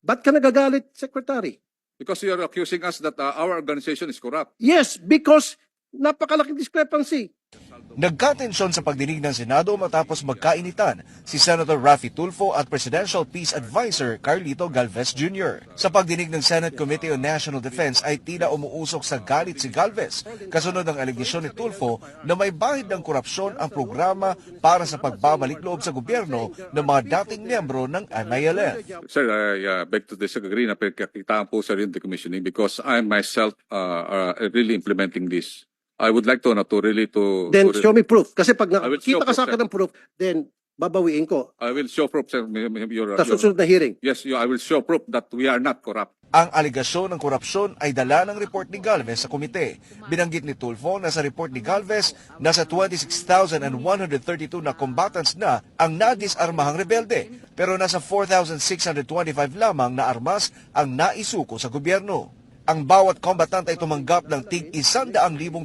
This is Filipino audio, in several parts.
Ba't ka nagagalit, Secretary? Because you are accusing us that our organization is corrupt. Yes, because napakalaking discrepancy. Nagkatensyon sa pagdinig ng Senado matapos magkainitan si Senator Raffy Tulfo at Presidential Peace Advisor Carlito Galvez Jr. Sa pagdinig ng Senate Committee on National Defense ay tila umuusok sa galit si Galvez kasunod ng alegasyon ni Tulfo na may bahid ng korupsyon ang programa para sa pagbabalik loob sa gobyerno ng mga dating miyembro ng MILF. Sir, I beg to disagree na pagkakitaan po sa rin decommissioning because I myself really implementing this. I would like to really to... Then show me proof. Kasi pag I will show nakita ka sa proof, akin ng proof, then babawiin ko. I will show proof, sir. Sa susunod na hearing. Yes, I will show proof that we are not corrupt. Ang alegasyon ng korupsyon ay dala ng report ni Galvez sa komite. Binanggit ni Tulfo na sa report ni Galvez, nasa 26,132 na combatants na ang nadisarmahang rebelde, pero nasa 4,625 lamang na armas ang naisuko sa gobyerno. Ang bawat combatant ay tumanggap ng tig 100,000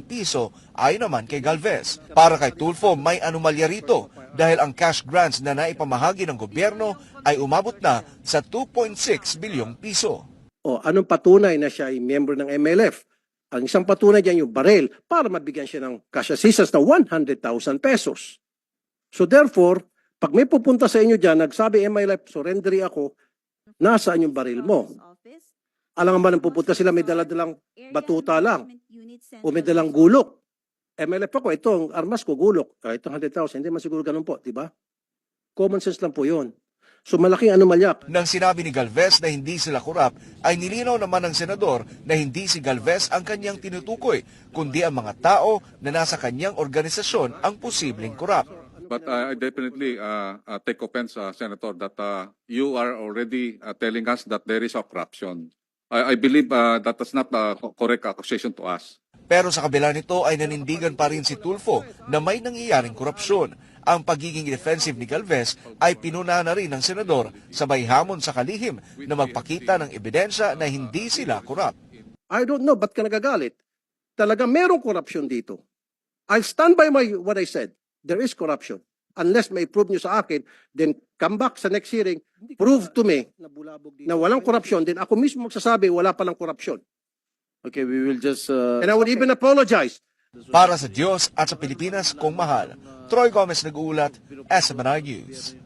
piso ayon naman kay Galvez. Para kay Tulfo, may anomalya rito dahil ang cash grants na naipamahagi ng gobyerno ay umabot na sa 2.6 bilyong piso. O anong patunay na siya ay member ng MLF? Ang isang patunay diyan yung baril para mabigyan siya ng cash assistance na 100,000 pesos. So therefore, pag may pupunta sa inyo diyan, nagsabi MLF, surrendery ako, nasaan yung baril mo? Alam nga ba nang pupunta sila, may dala-dalang batuta lang o may dalang gulok. MLF ako, ito ang armas ko, gulok. Itong 100,000, hindi man siguro ganun po, di ba? Common sense lang po yun. So malaking anomalya. Nang sinabi ni Galvez na hindi sila korap, ay nilinaw naman ng senador na hindi si Galvez ang kanyang tinutukoy, kundi ang mga tao na nasa kanyang organisasyon ang posibleng korap. But I definitely take offense, Senator, that you are already telling us that there is a corruption. I believe that is not a correct accusation to us. Pero sa kabila nito ay nanindigan pa rin si Tulfo na may nangyayaring korupsyon. Ang pagiging defensive ni Galvez ay pinuna na rin ng senador sabay hamon sa kalihim na magpakita ng ebidensya na hindi sila korap. I don't know, ba't ka nagagalit? Talaga merong corruption dito. I'll stand by what I said. There is corruption. Unless may prove nyo sa akin, then come back sa next hearing, prove to me na walang korupsyon, then ako mismo magsasabi wala palang korupsyon. Okay, we will just... And I would even apologize. Para sa Diyos at sa Pilipinas kung mahal, Troy Gomez nag-uulat, SMNI News.